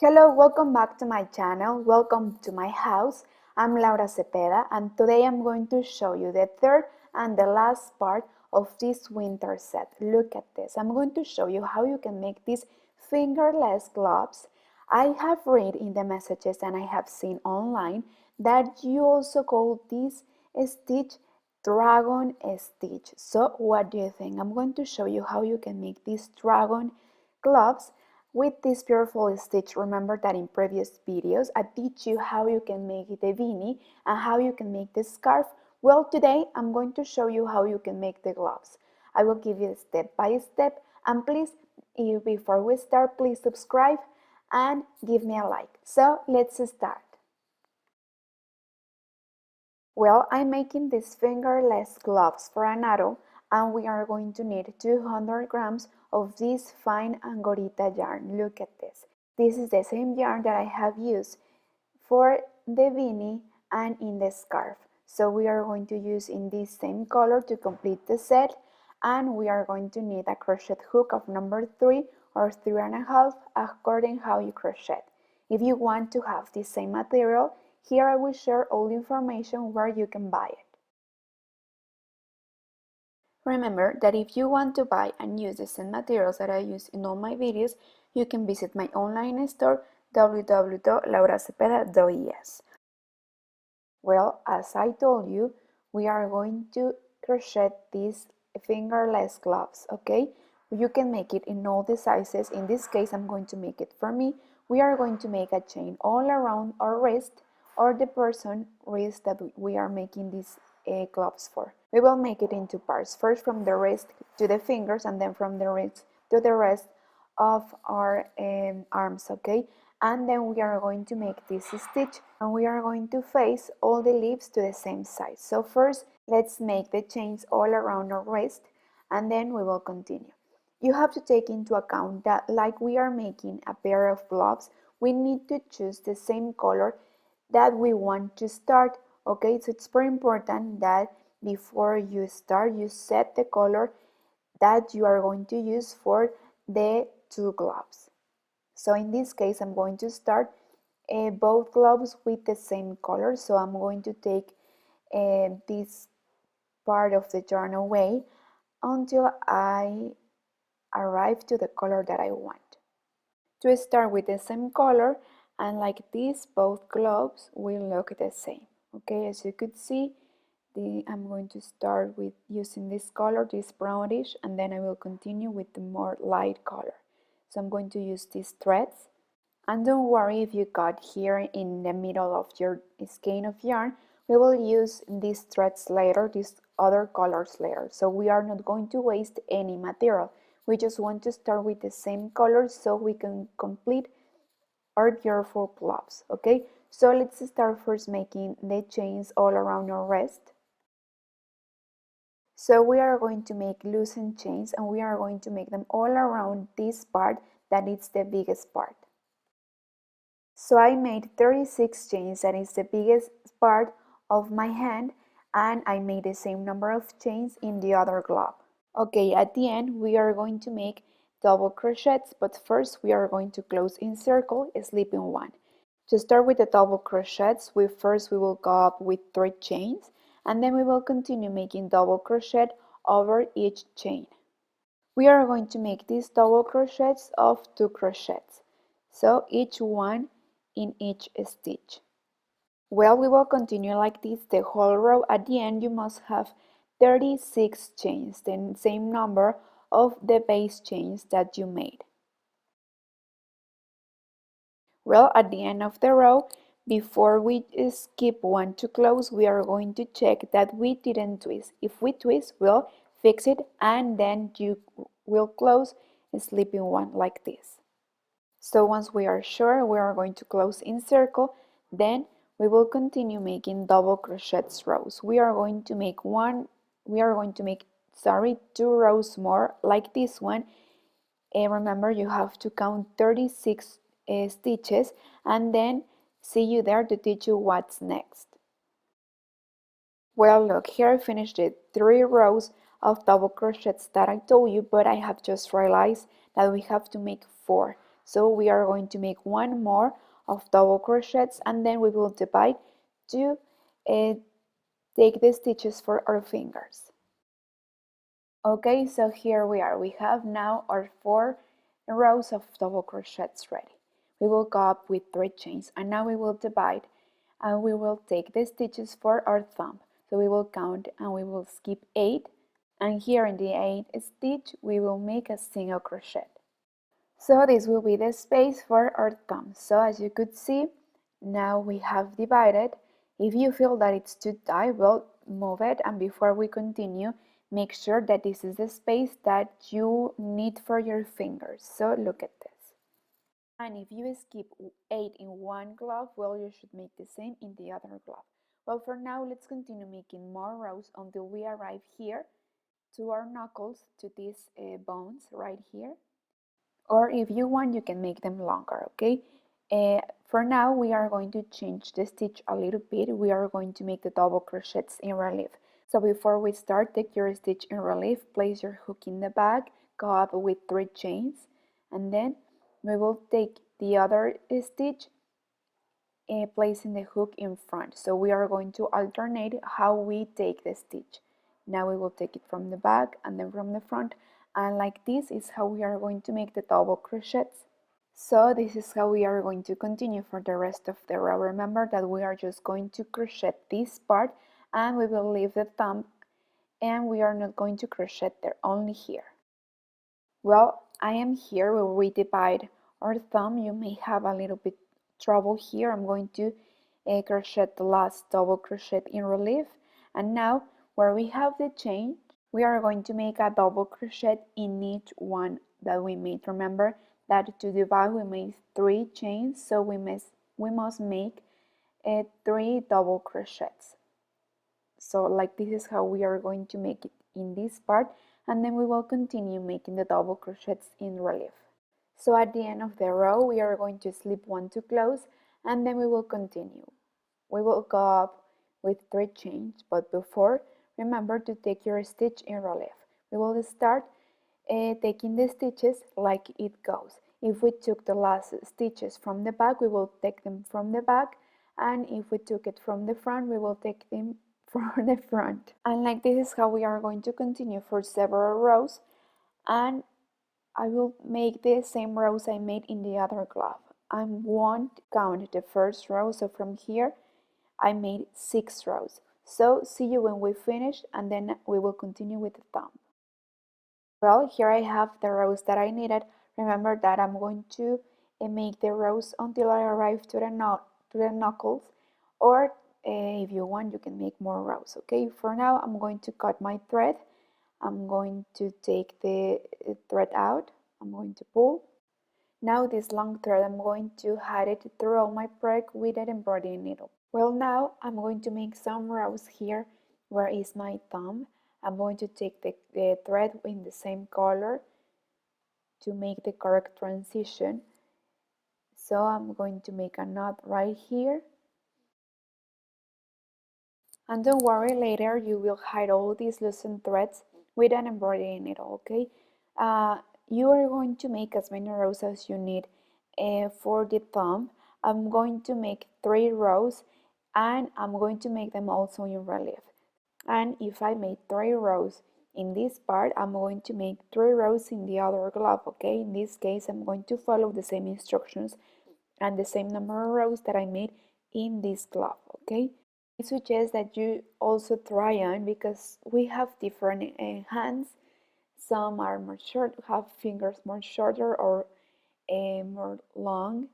Hello, welcome back to my channel. Welcome to my house. I'm Laura Cepeda and today I'm going to show you the third and the last part of this winter set. Look at this. I'm going to show you how you can make these fingerless gloves. I have read in the messages and I have seen online that you also call this stitch dragon stitch. So what do you think? I'm going to show you how you can make these dragon gloves with this beautiful stitch. Remember that in previous videos I teach you how you can make the beanie and how you can make the scarf. Well, today I'm going to show you how you can make the gloves. I will give you step by step, and please, before we start, please subscribe and give me a like. So let's start. Well, I'm making these fingerless gloves for an adult, and we are going to need 200 grams of this fine Angorita yarn. Look at this. This is the same yarn that I have used for the beanie and in the scarf. So we are going to use in this same color to complete the set, and we are going to need a crochet hook of number 3 or 3.5 according how you crochet. If you want to have the same material, here I will share all the information where you can buy it. Remember that if you want to buy and use the same materials that I use in all my videos, you can visit my online store www.lauracepeda.es. Well, as I told you, we are going to crochet these fingerless gloves, okay? You can make it in all the sizes. In this case, I'm going to make it for me. We are going to make a chain all around our wrist or the person wrist that we are making these gloves for. We will make it into parts, first from the wrist to the fingers and then from the wrist to the rest of our arms, okay? And then we are going to make this stitch and we are going to face all the leaves to the same size. So first, let's make the chains all around our wrist and then we will continue. You have to take into account that like we are making a pair of gloves, we need to choose the same color that we want to start, okay? So it's very important that before you start, you set the color that you are going to use for the two gloves. So in this case, I'm going to start both gloves with the same color. So I'm going to take this part of the yarn away until I arrive to the color that I want. To start with the same color, and like this, both gloves will look the same. Okay, as you could see, I'm going to start with using this color, this brownish, and then I will continue with the more light color. So I'm going to use these threads. And don't worry if you got here in the middle of your skein of yarn, we will use these threads later, these other colors later. So we are not going to waste any material. We just want to start with the same colors so we can complete our beautiful gloves, okay? So let's start first making the chains all around our wrist. So we are going to make loosened chains and we are going to make them all around this part that is the biggest part. So I made 36 chains, that is the biggest part of my hand, and I made the same number of chains in the other glove. Okay, at the end we are going to make double crochets, but first we are going to close in circle, slipping one. To start with the double crochets, we will go up with 3 chains, and then we will continue making double crochet over each chain. We are going to make these double crochets of 2 crochets, so each one in each stitch. Well, we will continue like this the whole row. At the end you must have 36 chains, the same number of the base chains that you made. Well, at the end of the row, before we skip one to close, we are going to check that we didn't twist. If we twist, we'll fix it and then you will close slipping one like this. So once we are sure, we are going to close in circle, then we will continue making double crochet rows. We are going to make 2 rows more like this one. And remember, you have to count 36 stitches and then see you there to teach you what's next. Well, look, here I finished the 3 rows of double crochets that I told you, but I have just realized that we have to make 4. So we are going to make one more of double crochets, and then we will divide to take the stitches for our fingers. Okay, so here we are. We have now our 4 rows of double crochets ready. We will go up with 3 chains, and now we will divide, and we will take the stitches for our thumb. So we will count and we will skip 8, and here in the 8th stitch we will make a single crochet. So this will be the space for our thumb. So as you could see, now we have divided. If you feel that it's too tight, well, move it, and before we continue, make sure that this is the space that you need for your fingers. So look at this. And if you skip 8 in one glove, well, you should make the same in the other glove. Well, for now, let's continue making more rows until we arrive here to our knuckles, to these bones right here. Or if you want, you can make them longer, okay? For now, we are going to change the stitch a little bit. We are going to make the double crochets in relief. So before we start, take your stitch in relief, place your hook in the back, go up with 3 chains, and then we will take the other stitch, placing the hook in front. So we are going to alternate how we take the stitch. Now we will take it from the back and then from the front, and like this is how we are going to make the double crochets. So this is how we are going to continue for the rest of the row. Remember that we are just going to crochet this part, and we will leave the thumb, and we are not going to crochet there, only here. Well, I am here where we divide our thumb. You may have a little bit trouble here. I'm going to crochet the last double crochet in relief, and now where we have the chain, we are going to make a double crochet in each one that we made. Remember that to divide we made 3 chains, so we must make 3 double crochets. So like this is how we are going to make it in this part, and then we will continue making the double crochets in relief. So at the end of the row we are going to slip 1 to close, and then we will continue. We will go up with 3 chains, but before, remember to take your stitch in relief. We will start taking the stitches like it goes. If we took the last stitches from the back, we will take them from the back, and if we took it from the front, we will take them from the front. And like this is how we are going to continue for several rows, and I will make the same rows I made in the other glove. I won't count the first row, so from here I made 6 rows. So see you when we finish, and then we will continue with the thumb. Well, here I have the rows that I needed. Remember that I'm going to make the rows until I arrive to the knuckles, or if you want, you can make more rows. Okay, for now I'm going to cut my thread. I'm going to take the thread out. I'm going to pull. Now this long thread, I'm going to hide it through all my preg with an embroidery needle. Well, now I'm going to make some rows here where is my thumb. I'm going to take the thread in the same color to make the correct transition. So I'm going to make a knot right here. And don't worry, later you will hide all these loosened threads with an embroidery needle, okay? You are going to make as many rows as you need for the thumb. I'm going to make 3 rows, and I'm going to make them also in relief. And if I made 3 rows in this part, I'm going to make 3 rows in the other glove, okay? In this case, I'm going to follow the same instructions and the same number of rows that I made in this glove, okay? I suggest that you also try on, because we have different hands. Some are more short, have fingers more shorter or more long.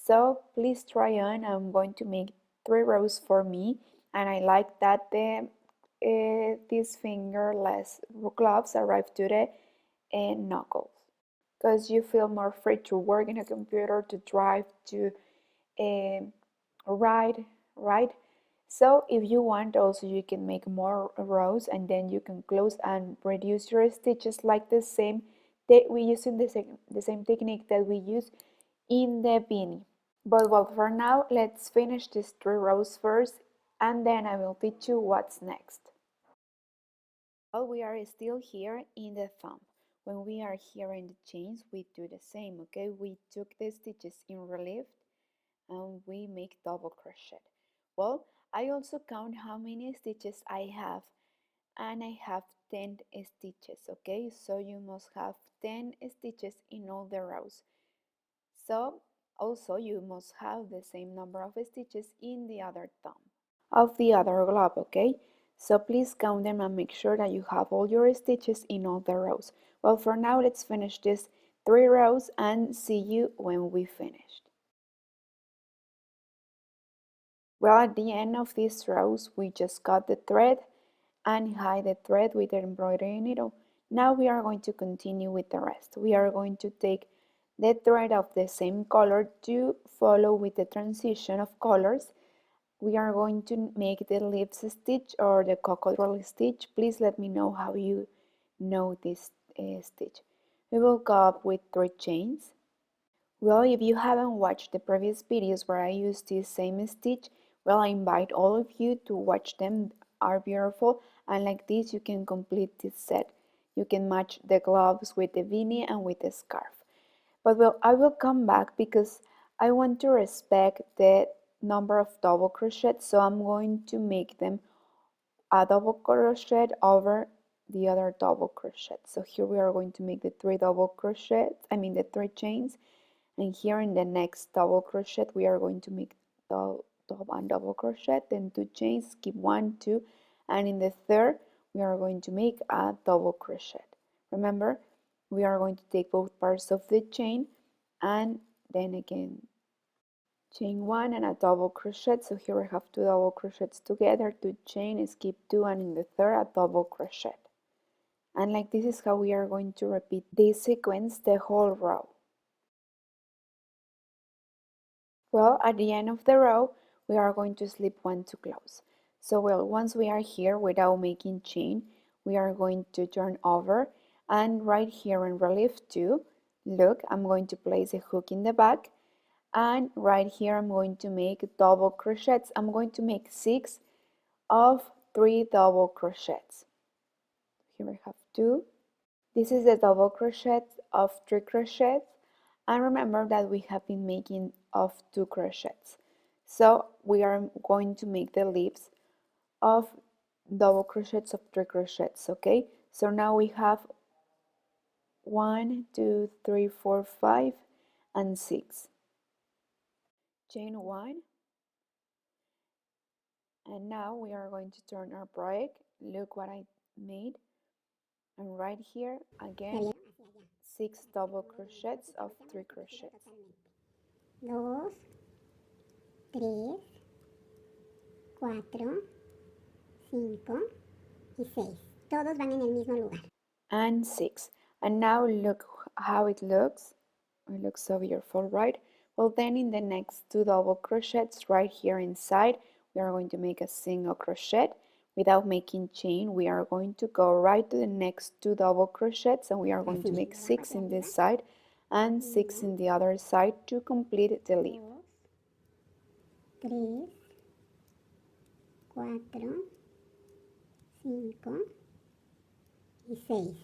So please try on. I'm going to make 3 rows for me, and I like that these fingerless gloves arrive to the knuckles, because you feel more free to work in a computer, to drive, to ride, right? So if you want, also you can make more rows, and then you can close and reduce your stitches like the same that we use in the same technique that we use in the beanie. But well, for now, let's finish these 3 rows first, and then I will teach you what's next. Well, we are still here in the thumb. When we are here in the chains, we do the same, okay? We took the stitches in relief and we make double crochet. Well, I also count how many stitches I have, and I have 10 stitches, okay? So you must have 10 stitches in all the rows. So also you must have the same number of stitches in the other thumb of the other glove, okay? So please count them and make sure that you have all your stitches in all the rows. Well, for now, let's finish these 3 rows and see you when we finished. Well, at the end of these rows, we just cut the thread and hide the thread with the embroidery needle. Now we are going to continue with the rest. We are going to take the thread of the same color to follow with the transition of colors. We are going to make the leaves stitch or the cockerel stitch. Please let me know how you know this stitch. We will go up with 3 chains. Well, if you haven't watched the previous videos where I used this same stitch, well, I invite all of you to watch them. Are beautiful, and like this you can complete this set. You can match the gloves with the beanie and with the scarf. But well, I will come back because I want to respect the number of double crochets, so I'm going to make them a double crochet over the other double crochet. So here we are going to make the 3 double crochets, the 3 chains, and here in the next double crochet we are going to make double and double crochet, then 2 chains, skip 1, 2, and in the third we are going to make a double crochet. Remember, we are going to take both parts of the chain and then again chain 1 and a double crochet. So here I have 2 double crochets together, 2 chain, skip 2, and in the third a double crochet. And like this is how we are going to repeat this sequence the whole row. Well, at the end of the row we are going to slip 1 to close. So well, once we are here without making chain, we are going to turn over, and right here in relief 2, look, I'm going to place a hook in the back, and right here I'm going to make double crochets. I'm going to make 6 of 3 double crochets. Here I have 2. This is the double crochet of 3 crochets, and remember that we have been making of 2 crochets. So we are going to make the leaves of double crochets of 3 crochets, okay? So now we have 1, 2, 3, 4, 5, and 6. Chain 1, and now we are going to turn our break. Look what I made, and right here again 6 double crochets of 3 crochets. 2, 3, 4, 5 y 6. Todos van en el mismo lugar. And 6. And now look how it looks. It looks so beautiful, right? Well, then in the next 2 double crochets right here inside, we are going to make a single crochet. Without making chain, we are going to go right to the next 2 double crochets, and we are going to make 6 in this side and 6 in the other side to complete the leaf. 3, 4, 5 y 6.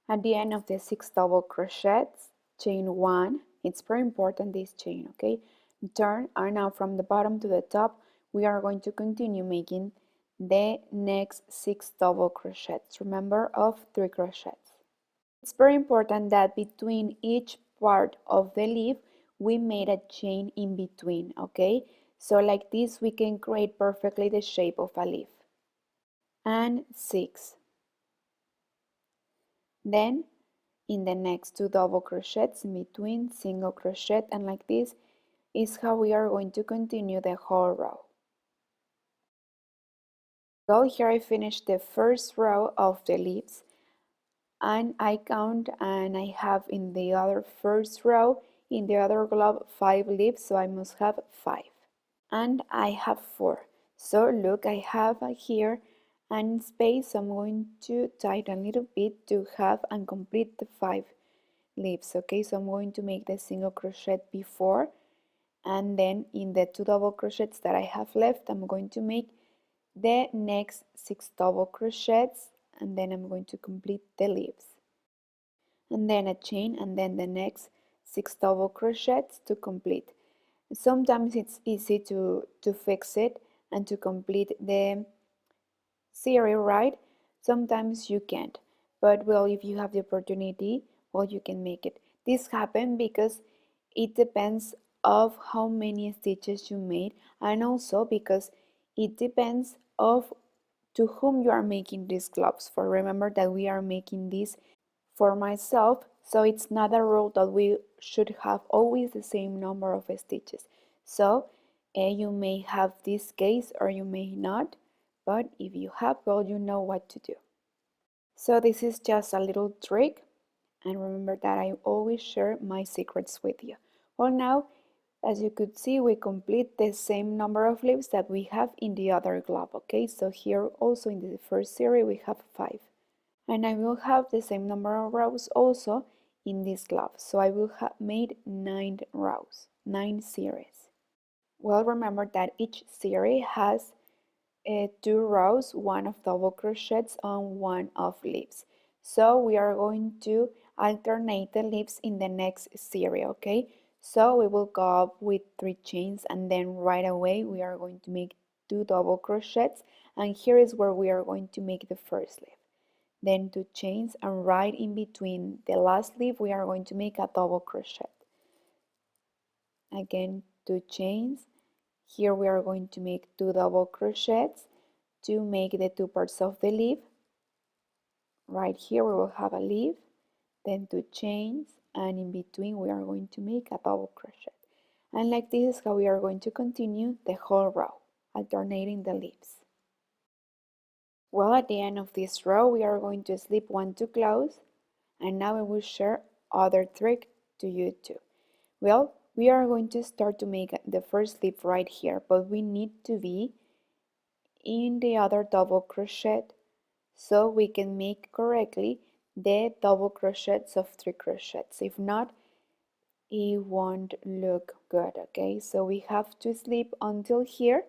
At the end of the 6 double crochets, chain 1, it's very important this chain, okay? Turn, and now from the bottom to the top, we are going to continue making the next 6 double crochets, remember, of 3 crochets. It's very important that between each part of the leaf, we made a chain in between, okay? So like this, we can create perfectly the shape of a leaf. And 6. Then in the next 2 double crochets in between, single crochet, and like this is how we are going to continue the whole row. Well, here I finished the first row of the leaves, and I count, and I have in the other first row in the other glove 5 leaves, so I must have 5, and I have 4. So look, I have here and space, so I'm going to tighten a little bit to have and complete the 5 leaves. Okay, so I'm going to make the single crochet before, and then in the 2 double crochets that I have left, I'm going to make the next 6 double crochets, and then I'm going to complete the leaves, and then a chain, and then the next 6 double crochets to complete. Sometimes it's easy to fix it and to complete the series, right? Sometimes you can't, but well, if you have the opportunity, well, you can make it. This happened because it depends of how many stitches you made, and also because it depends of to whom you are making these gloves for. Remember that we are making this for myself, so it's not a rule that we should have always the same number of stitches. So you may have this case or you may not, but if you have, well, you know what to do. So this is just a little trick, and remember that I always share my secrets with you. Well, now, as you could see, we complete the same number of leaves that we have in the other glove, okay? So here also in the first series we have 5. And I will have the same number of rows also in this glove. So I will have made 9 rows, 9 series. Well, remember that each series has 2 rows, one of double crochets and one of leaves. So we are going to alternate the leaves in the next series, okay? So we will go up with 3 chains, and then right away we are going to make 2 double crochets, and here is where we are going to make the first leaf. Then 2 chains, and right in between the last leaf we are going to make a double crochet. Again, 2 chains. Here we are going to make 2 double crochets to make the 2 parts of the leaf. Right here we will have a leaf, then 2 chains, and in between we are going to make a double crochet. And like this is how we are going to continue the whole row, alternating the leaves. Well, at the end of this row we are going to slip 1 to close, and now I will share other trick to you too. Well, we are going to start to make the first leaf right here, but we need to be in the other double crochet so we can make correctly the double crochets of 3 crochets. If not, it won't look good, okay? So we have to slip until here,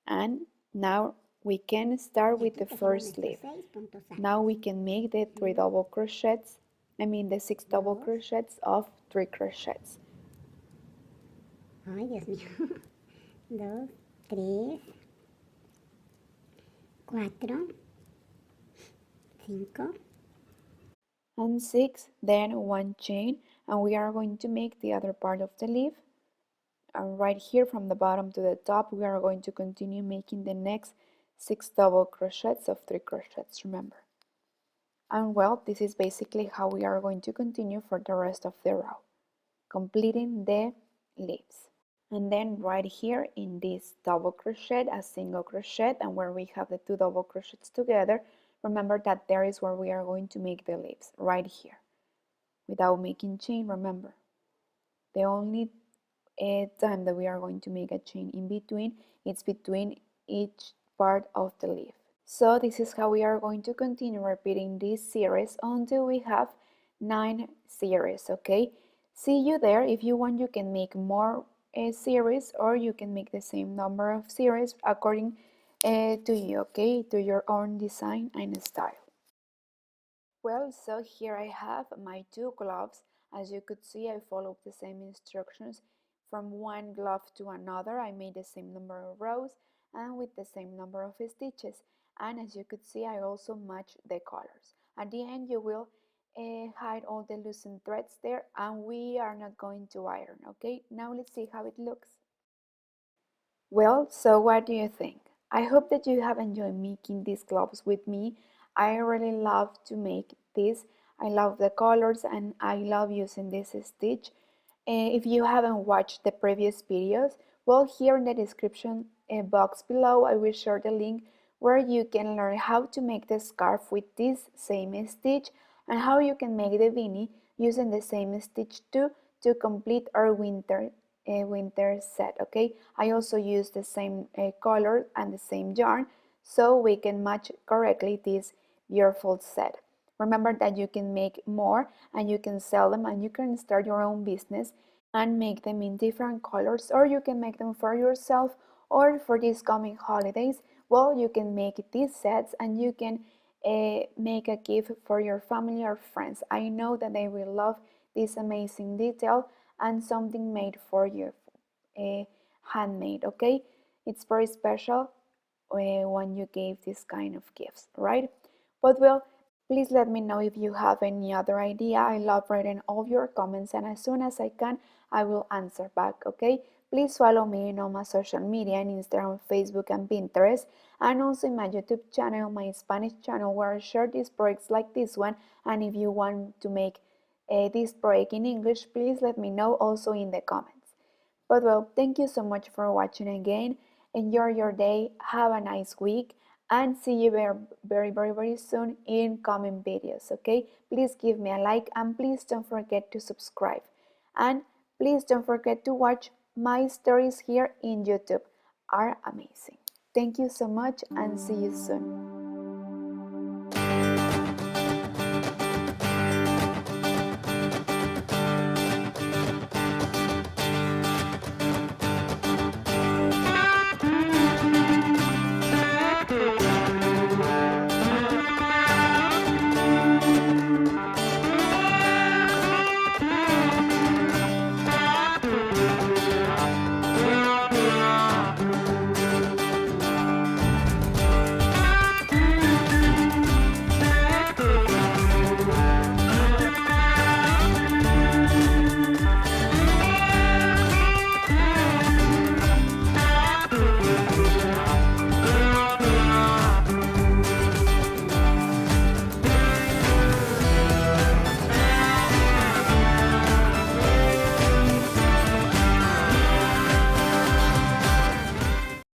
and now we can start with the first leaf. Now we can make the 3 double crochets, the 6 double crochets of 3 crochets. Ay, Dios mío. 2, 3, 4, 5. And 6, then 1 chain, and we are going to make the other part of the leaf. And right here from the bottom to the top we are going to continue making the next 6 double crochets of 3 crochets, remember. And well, this is basically how we are going to continue for the rest of the row, completing the leaves. And then right here in this double crochet, a single crochet, and where we have the 2 double crochets together, remember that there is where we are going to make the leaves, right here, without making chain, remember. The only time that we are going to make a chain in between, it's between each part of the leaf. So this is how we are going to continue repeating this series until we have 9 series, okay? See you there. If you want, you can make more series, or you can make the same number of series according to you, okay? To your own design and style. Well, so here I have my 2 gloves. As you could see, I followed the same instructions from one glove to another. I made the same number of rows and with the same number of stitches. And as you could see, I also matched the colors. At the end, you will hide all the loosened threads there, and we are not going to iron, okay? Now let's see how it looks. Well, so what do you think? I hope that you have enjoyed making these gloves with me. I really love to make this. I love the colors and I love using this stitch. If you haven't watched the previous videos, well, here in the description box below I will share the link where you can learn how to make the scarf with this same stitch and how you can make the beanie using the same stitch too to complete our winter set, okay? I also use the same color and the same yarn so we can match correctly this beautiful set. Remember that you can make more and you can sell them and you can start your own business and make them in different colors, or you can make them for yourself or for these coming holidays. well, you can make these sets and you can make a gift for your family or friends. I know that they will love this amazing detail and something made for you, handmade, okay? It's very special when you give this kind of gifts, right? But well, please let me know if you have any other idea. I love reading all your comments, and as soon as I can, I will answer back, okay? Please follow me in all my social media in Instagram, Facebook, and Pinterest, and also in my YouTube channel, my Spanish channel, where I share these projects like this one. And if you want to make this project in English, please let me know also in the comments. But well, thank you so much for watching again. Enjoy your day, have a nice week, and see you very soon in coming videos, okay? Please give me a like and please don't forget to subscribe. And please don't forget to watch my stories here in YouTube. Are amazing. Thank you so much and see you soon.